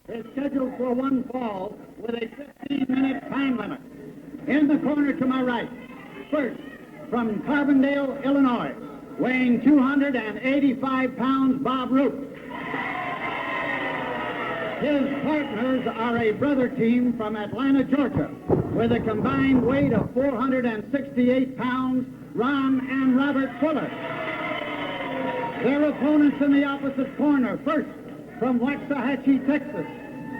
is scheduled for one fall with a 15-minute time limit. In the corner to my right, first, from Carbondale, Illinois, weighing 285 pounds, Bob Roop. His partners are a brother team from Atlanta, Georgia, with a combined weight of 468 pounds, Ron and Robert Fuller. Their opponents in the opposite corner, first, from Waxahachie, Texas,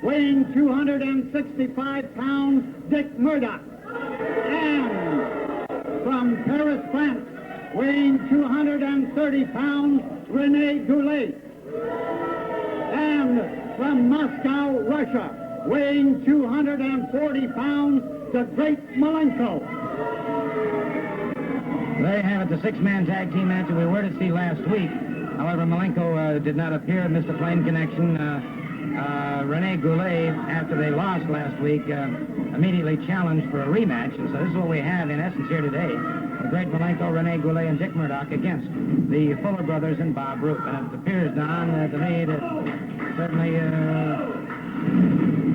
weighing 265 pounds, Dick Murdoch. And from Paris, France, weighing 230 pounds, Rene Goulet. And from Moscow, Russia, weighing 240 pounds, the great Malenko. There you have it, the six-man tag team match that we were to see last week. However, Malenko did not appear, missed the plane connection. Rene Goulet, after they lost last week, immediately challenged for a rematch. And so this is what we have, in essence, here today. The great Malenko, Rene Goulet, and Dick Murdoch against the Fuller brothers and Bob Roop. And it appears, Don, to me that certainly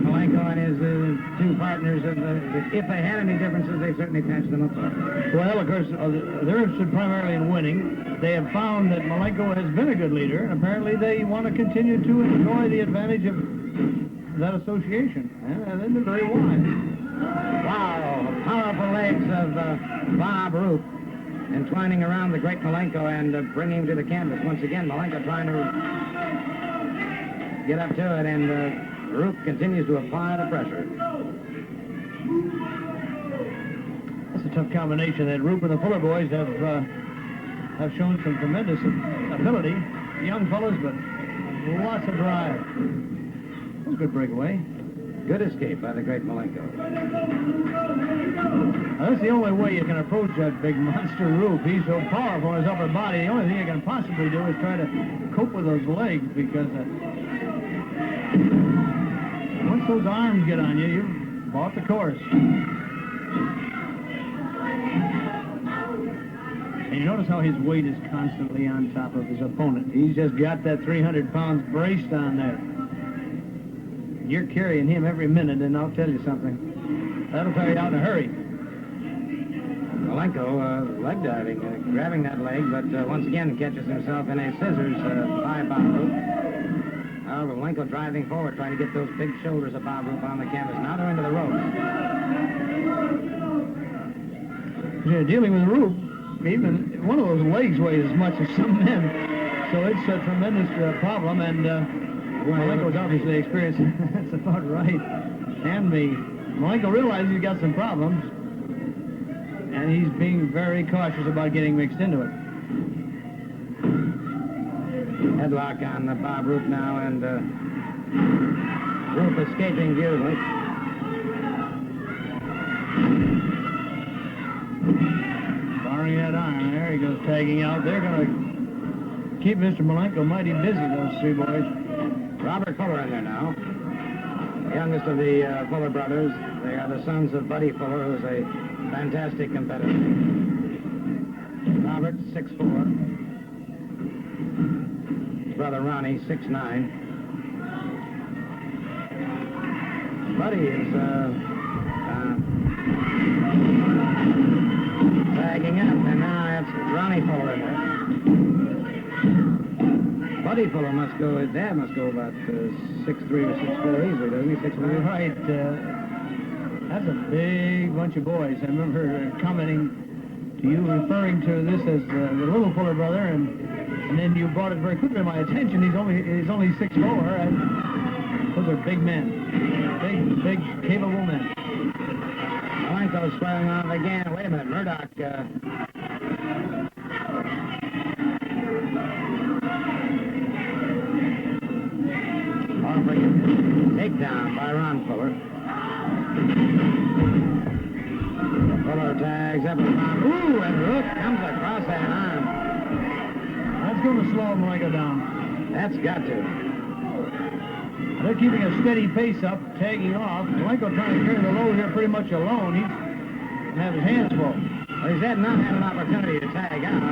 Malenko and his two partners, if they had any differences, they certainly patched them apart. Well, of course, they're interested primarily in winning. They have found that Malenko has been a good leader, and apparently they want to continue to enjoy the advantage of that association. And they're very wise. Wow, powerful legs of Bob Roop entwining around the great Malenko and bringing him to the canvas. Once again, Malenko trying to get up to it, and Roop continues to apply the pressure. That's a tough combination. That Roop and the Fuller boys have shown some tremendous ability. Young fellas, but lots of drive. That was a good breakaway. Good escape by the great Malenko. Now, that's the only way you can approach that big monster Roop. He's so powerful in his upper body. The only thing you can possibly do is try to cope with those legs, because once those arms get on you, you've bought the course. And you notice how his weight is constantly on top of his opponent. He's just got that 300 pounds braced on there. You're carrying him every minute, and I'll tell you something. That'll tire you out in a hurry. Malenko, leg diving, grabbing that leg, but once again catches himself in a scissors by Bob Roop. However, Malenko driving forward, trying to get those big shoulders of Bob Roop on the canvas. Now they're into the ropes. Yeah, dealing with Roop, even one of those legs weighs as much as some men. So it's a tremendous problem, and Malenko's obviously experienced. That's about right. And Malenko realizes he's got some problems, and he's being very cautious about getting mixed into it. Headlock on Bob Roop now, and Roop escaping beautifully. Barring that arm, there he goes tagging out. They're going to keep Mr. Malenko mighty busy, those three boys. Robert Fuller in there now. The youngest of the Fuller brothers. They are the sons of Buddy Fuller, who's a fantastic competitor. Robert, 6'4". His brother Ronnie, 6'9". Buddy is tagging up, and now it's Ronnie Fuller in there. Buddy Fuller must go, his dad must go about 6'3" or 6'4" easily, doesn't he? 6'5"? Right. That's a big bunch of boys. I remember commenting to you, referring to this as the little Fuller brother, and then you brought it very quickly to my attention. He's only 6'4", and those are big men. Big, capable men. Malenko's squaring off again. Wait a minute, Murdoch. Offering takedown by Ron Fuller. Fuller tags up and down. Ooh, and Roop comes across that arm. That's going to slow Malenko down. That's got to. They're keeping a steady pace up, tagging off. Malenko trying to carry the load here pretty much alone. He's going to have his hands full. Well, he's not had an opportunity to tag out,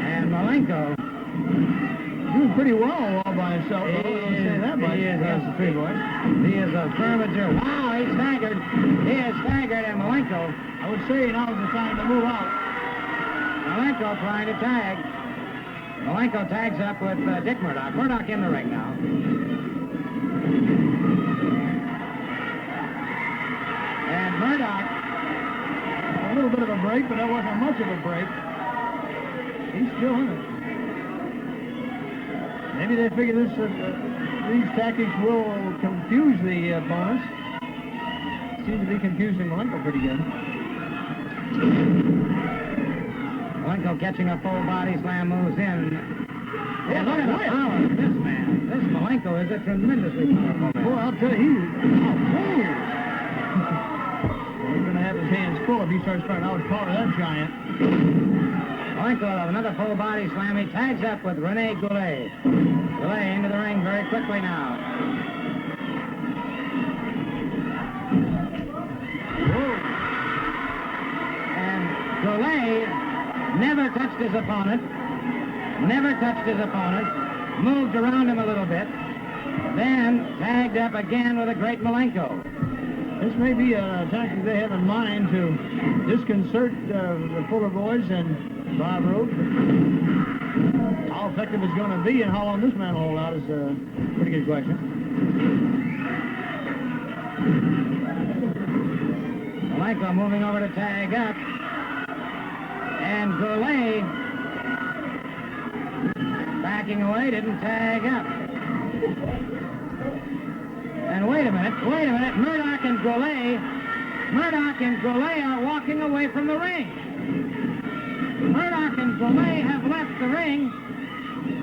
and Malenko doing pretty well all by himself. I don't say that much. He is against the three boys. He is a firm observer. Wow, he's staggered. He is staggered, and Malenko. I would say now's the time to move out. Malenko trying to tag. Malenko tags up with Dick Murdoch. Murdoch in the ring now. And Murdoch. A little bit of a break, but that wasn't much of a break. He's still in it. Maybe they figure these tactics will confuse the opponents. Seems to be confusing Malenko pretty good. Malenko catching a full body slam, moves in. And look at the power of this man. This Malenko is a tremendously powerful man. Boy, I'll tell you, he's going to have his hands full if he starts trying to outpower that giant. Malenko with another full body slam. He tags up with Rene Goulet. Goulet into the ring very quickly now. And Goulet never touched his opponent. Moved around him a little bit. Then tagged up again with a great Malenko. This may be a tactic they have in mind to disconcert the Fuller boys and Bob Roop. How effective it's going to be and how long this man will hold out is a pretty good question. Malenko moving over to tag up. And Goulet backing away, didn't tag up. And wait a minute, Murdoch and Goulet are walking away from the ring. Murdoch and Goulet have left the ring,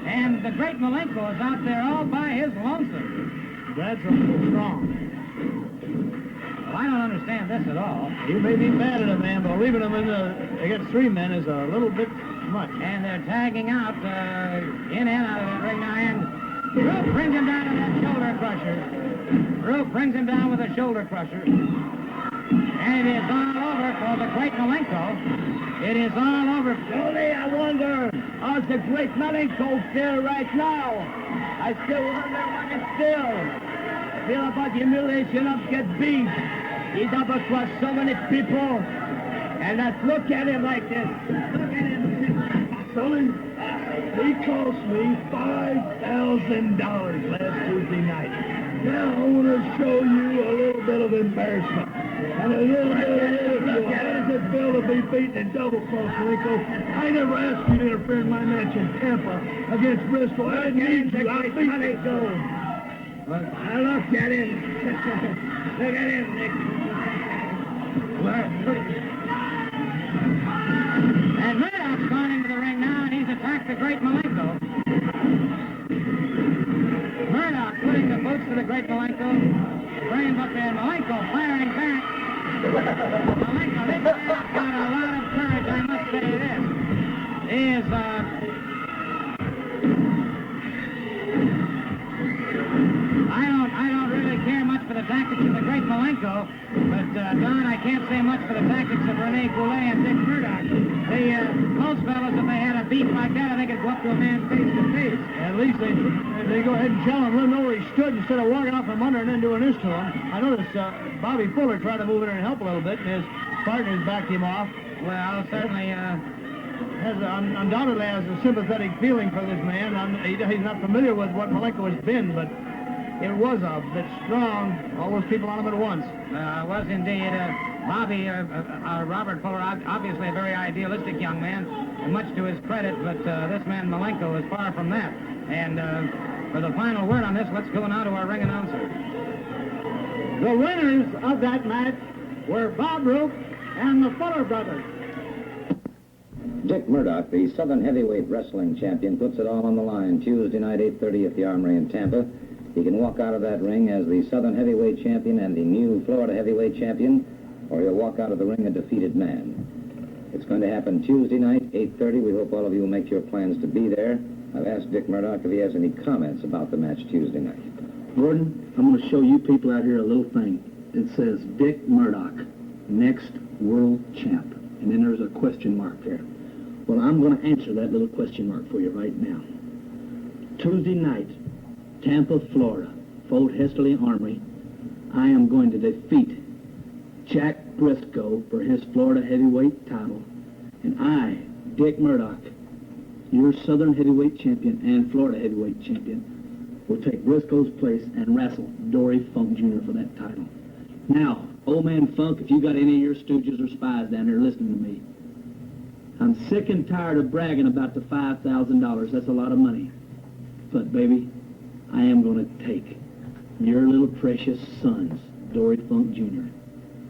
and the great Malenko is out there all by his lonesome. That's a little strong. Well, I don't understand this at all. You may be mad at a man, but leaving him against three men is a little bit much. And they're tagging out in and out of that ring now, and Roop brings him down with that shoulder crusher. Roop brings him down with a shoulder crusher. And it is all over for the great Malenko. It is all over. Solie, I wonder, how's the great Malenko feel right now? I still wonder what it feel about the humiliation of get beat. He's up across so many people. And let's look at him like this. Look at him. Solie, he cost me $5,000 last Tuesday night. Now I want to show you a little bit of embarrassment. And a little bit of ridicule. How does it feel to be beaten in double cross, Malenko? I never asked you to interfere in my match in Tampa against Bristol. I didn't need you. I beat Malenko. Now look at him. Look at him, Nick. And Murdoch's gone into the ring now, and he's attacked the great Malenko. Murdoch putting the boots to the great Malenko. Frame up there, Malenko firing back. Malenko, this man's got a lot of courage, I must say this. He is, I don't really care much for the tactics of the great Malenko, but, Don, I can't say much for the tactics of Rene Goulet and Dick Murdoch. Most fellas, if they had a beef like that, I think it'd go up to a man face to face. At least they go ahead and challenge him, let him know where he stood instead of walking off from under and then doing this to him. I noticed Bobby Fuller tried to move in there and help a little bit, and his partners backed him off. Well, certainly, undoubtedly has a sympathetic feeling for this man. He's not familiar with what Malenko has been, but it was a bit strong, all those people on him at once. Was indeed. Bobby, Robert Fuller, obviously a very idealistic young man, and much to his credit, but this man Malenko is far from that. And for the final word on this, let's go now to our ring announcer. The winners of that match were Bob Roop and the Fuller brothers. Dick Murdoch, the Southern Heavyweight Wrestling Champion, puts it all on the line Tuesday night, 8:30 at the Armory in Tampa. He can walk out of that ring as the Southern Heavyweight Champion and the new Florida Heavyweight Champion, or he'll walk out of the ring a defeated man. It's going to happen Tuesday night, 8:30. We hope all of you will make your plans to be there. I've asked Dick Murdoch if he has any comments about the match Tuesday night. Gordon, I'm going to show you people out here a little thing. It says Dick Murdoch, next world champ. And then there's a question mark there. Well, I'm going to answer that little question mark for you right now. Tuesday night, Tampa, Florida, Fort Hesterly Armory, I am going to defeat Jack Briscoe for his Florida heavyweight title. And I, Dick Murdoch, your Southern heavyweight champion and Florida heavyweight champion, will take Briscoe's place and wrestle Dory Funk Jr. for that title. Now, old man Funk, if you got any of your stooges or spies down there listening to me, I'm sick and tired of bragging about the $5,000. That's a lot of money. But, baby, I am going to take your little precious son's Dory Funk Jr.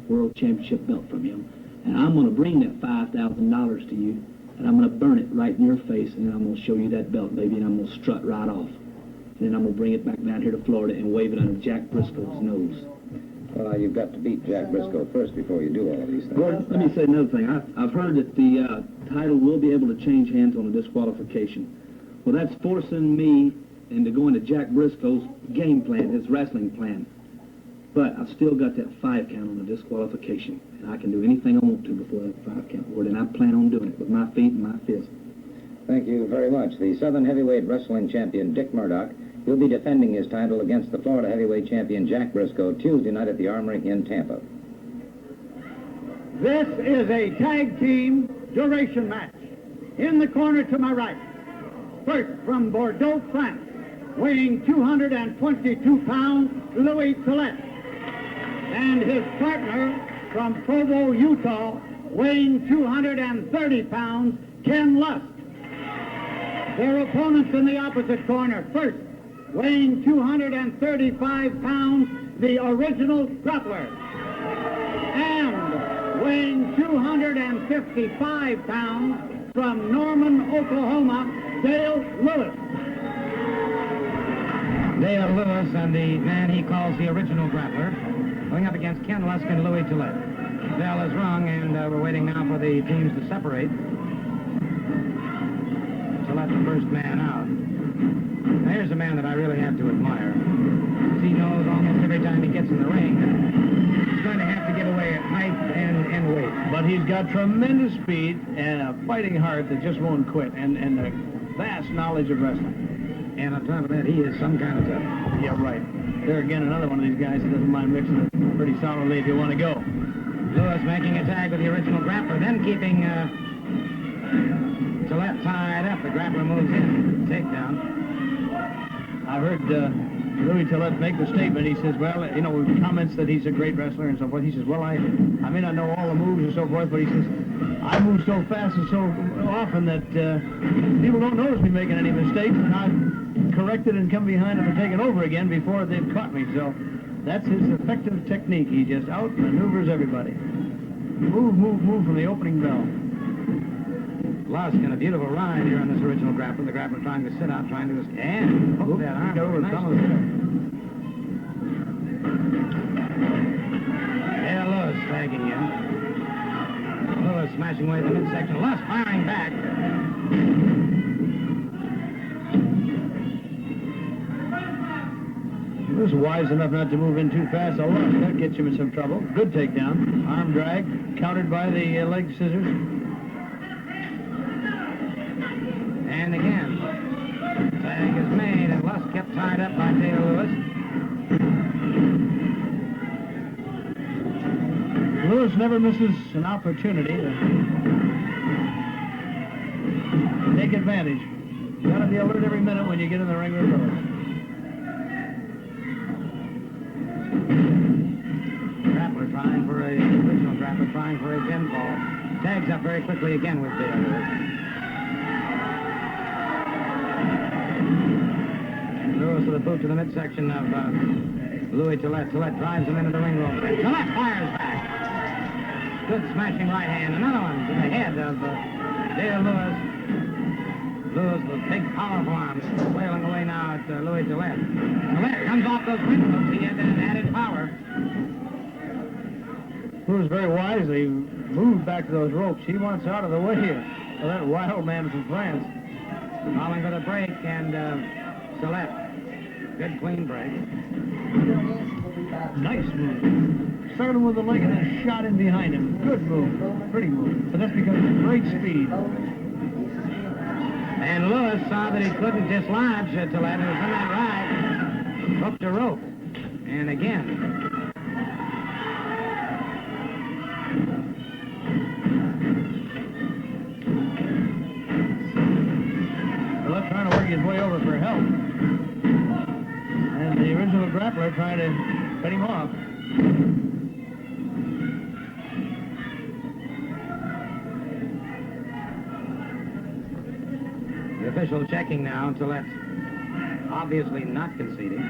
World Championship belt from him, and I'm going to bring that $5,000 to you, and I'm going to burn it right in your face, and I'm going to show you that belt, baby, and I'm going to strut right off. And then I'm going to bring it back down here to Florida and wave it under Jack Briscoe's nose. Well, you've got to beat Jack Briscoe first before you do all of these things. Well, let me say another thing. I've heard that the title will be able to change hands on a disqualification. Well, that's forcing me into going to Jack Briscoe's game plan, his wrestling plan. But I've still got that 5 count on the disqualification, and I can do anything I want to before that 5 count word, and I plan on doing it with my feet and my fist. Thank you very much. The Southern Heavyweight Wrestling Champion, Dick Murdoch, will be defending his title against the Florida Heavyweight Champion, Jack Briscoe, Tuesday night at the Armory in Tampa. This is a tag team duration match. In the corner to my right, first from Bordeaux, France, weighing 222 pounds, Louis Tilets, and his partner from Provo, Utah, weighing 230 pounds, Ken Lutz. Their opponents in the opposite corner, first, weighing 235 pounds, the original Grappler, and weighing 255 pounds, from Norman, Oklahoma, Dale Lewis. Dale Lewis and the man he calls the original Grappler, going up against Ken Lusk and Louis Tillet. Bell is rung, and we're waiting now for the teams to separate. Tillet, the first man out. Now, here's a man that I really have to admire. He knows almost every time he gets in the ring that he's going to have to give away at height and weight. But he's got tremendous speed and a fighting heart that just won't quit, and a vast knowledge of wrestling. And on top of that, he is some kind of tough. Yeah, right. There again, another one of these guys that doesn't mind mixing it pretty solidly if you want to go. Lewis making a tag with the original Grappler, then keeping Tillet tied up. The Grappler moves in. Takedown. I heard Louis Tillet make the statement. He says, well, you know, comments that he's a great wrestler and so forth. He says, well, I may not know all the moves and so forth, but he says, I move so fast and so often that people don't notice me making any mistakes, and I've corrected and come behind them and taken over again before they've caught me. So that's his effective technique. He just outmaneuvers everybody. Move, move, move from the opening bell. Lusk in a beautiful ride here on this original Grappler. The Grappler trying to sit out, trying to and hook that arm. Over nice. Yeah, Lewis tagging in. Lewis smashing away the midsection. Lusk firing back. He was wise enough not to move in too fast. So that gets him in some trouble. Good takedown. Arm drag, countered by the leg scissors. And again, tag is made, and Lusk kept tied up by Dale Lewis. Lewis never misses an opportunity to take advantage. You got to be alert every minute when you get in the ring with Lewis. Grappler trying for original Grappler trying for a pinfall. Tags up very quickly again with Dale Lewis. Lewis with a boot to the midsection of Louis Tillet. Tillet drives him into the ring rope. Tillet fires back. Good smashing right hand. Another one to the head of Dale Lewis. Lewis with big powerful arms wailing away now at Louis Tillet. Tillet comes off those ring ropes. He had that added power. Lewis very wisely moved back to those ropes. He wants out of the way of that wild man from France. Calling for the break, and Tillet. Good clean break. Nice move. Started with the leg and then shot in behind him. Good move. Pretty move. But that's because of great speed. And Lewis saw that he couldn't dislodge Tillet, and was in that ride, hooked a rope. And again. Tillet trying to work his way over for help. And the original grappler trying to cut him off. The official checking now until that's obviously not conceding.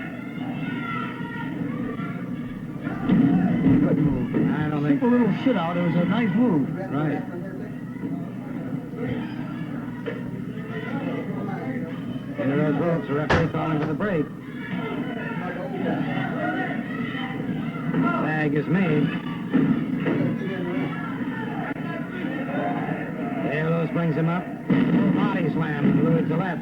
Good move. I don't think... Simple little sit out. It was a nice move. Right. Into those ropes, the referee calling for the break. Tag is made. There, Lewis brings him up. Body slam, Louis Tillet.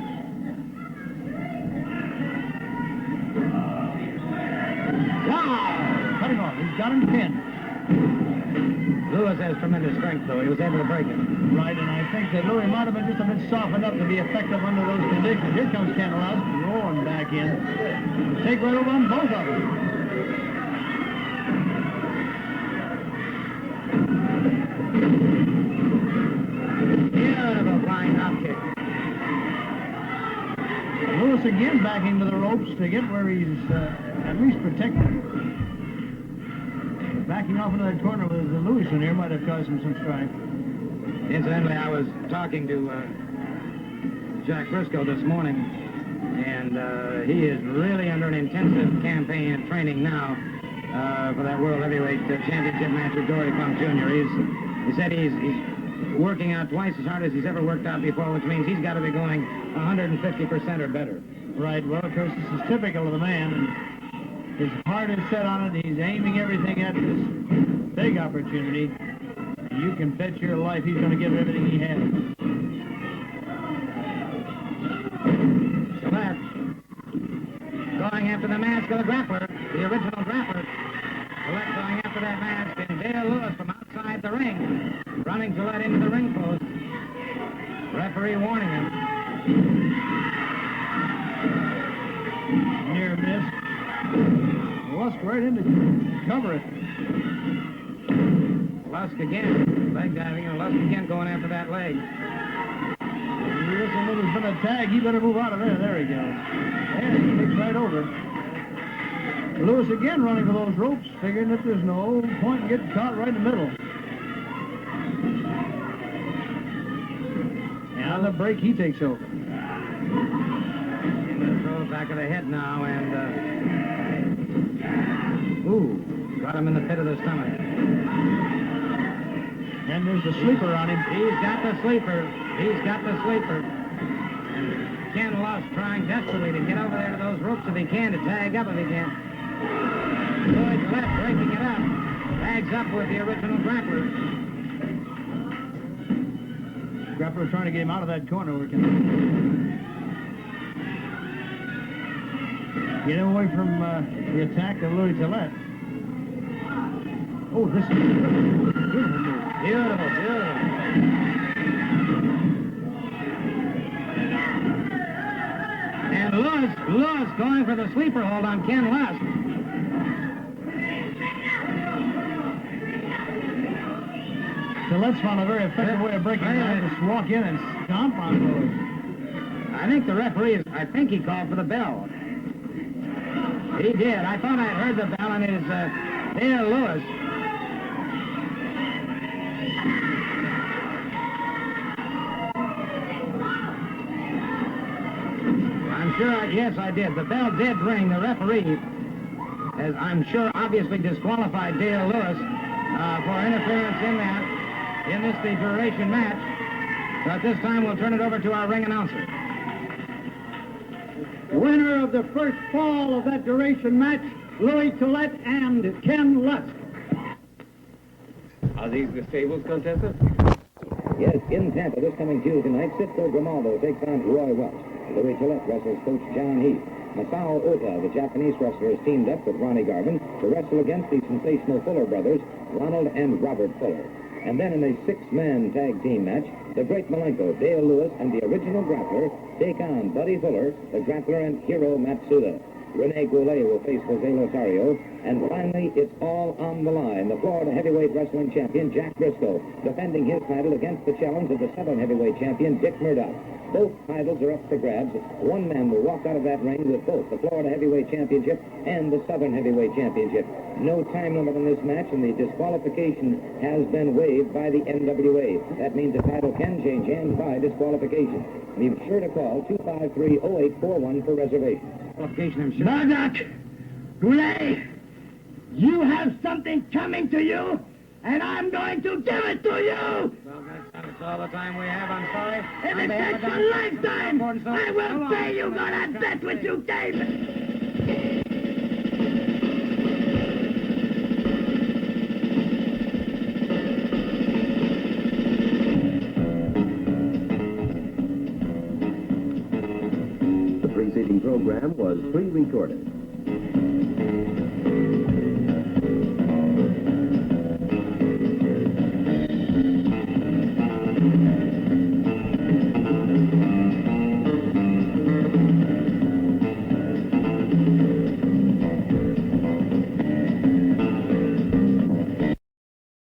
Wow! Cut him off. He's got him pinned. Lewis has tremendous strength, though. He was able to break it. Right, and I think that Louis might have been just a bit soft enough to be effective under those conditions. Here comes Ken Lutz rolling back in. Take right over on both of them. Beautiful flying hop kick. Lewis again backing to the ropes to get where he's at least protected. Backing off into that corner with Lewis in here might have caused him some strife. Incidentally, I was talking to Jack Briscoe this morning, and he is really under an intensive campaign and training now for that World Heavyweight Championship match with Dory Funk Jr. He said he's working out twice as hard as he's ever worked out before, which means he's got to be going 150% or better. Right, well, of course, this is typical of the man, and his heart is set on it. He's aiming everything at this big opportunity. And you can bet your life he's going to give everything he has. Tillet going after the mask of the grappler, the original grappler. Tillet going after that mask, and Dale Lewis from outside the ring, running Tillet into the ring post. Referee warning him. Near miss. Lusk right in to cover it. Lusk again, leg diving, and Lusk again going after that leg. Listen, there's been a tag. He better move out of there. There he goes. And he takes right over. Lewis again running for those ropes, figuring that there's no point in getting caught right in the middle. And on the break, he takes over. Into the throw, back of the head now, and got him in the pit of the stomach. And there's the sleeper on him. He's got the sleeper. He's got the sleeper. And Ken Lutz trying desperately to get over there to those ropes if he can, to tag up if he can. Lloyd's left, breaking it up. Tags up with the original grappler. Grappler trying to get him out of that corner. Working. Get him away from the attack of Louis Tillet. Oh, this is beautiful. Beautiful, beautiful. And Lewis going for the sleeper hold on Ken Lutz. Tillet's found a very effective way of breaking that. Just walk in and stomp on Lewis. I think the referee, I think he called for the bell. He did. I thought I heard the bell, and it is Dale Lewis. I'm sure, yes, I did. The bell did ring. The referee, as I'm sure, obviously disqualified Dale Lewis for interference in this duration match. So at this time, we'll turn it over to our ring announcer. Winner of the first fall of that duration match, Louis Tillet and Ken Lutz. Are these the stables contestants? Yes, in Tampa this coming Tuesday night, Cisco Grimaldo takes on Roy Welch. Louis Tillet wrestles Coach John Heath. Masao Ota, the Japanese wrestler, is teamed up with Ronnie Garvin to wrestle against the sensational Fuller brothers, Ronald and Robert Fuller. And then in a six-man tag team match, the great Malenko, Dale Lewis, and the original Grappler take on Buddy Fuller, the Grappler, and Hiro Matsuda. Rene Goulet will face Jose Losario. And finally, it's all on the line. The Florida Heavyweight Wrestling Champion, Jack Briscoe, defending his title against the challenge of the Southern Heavyweight Champion, Dick Murdoch. Both titles are up for grabs. One man will walk out of that ring with both the Florida Heavyweight Championship and the Southern Heavyweight Championship. No time limit on this match, and the disqualification has been waived by the NWA. That means the title can change hands by disqualification. Be sure to call 253-0841 for reservations. Murdoch! Goulet! You have something coming to you, and I'm going to give it to you! Well, that's all the time we have. I'm sorry. If it takes a lifetime, I will pay you for that bet which you gave me! The preceding program was pre-recorded.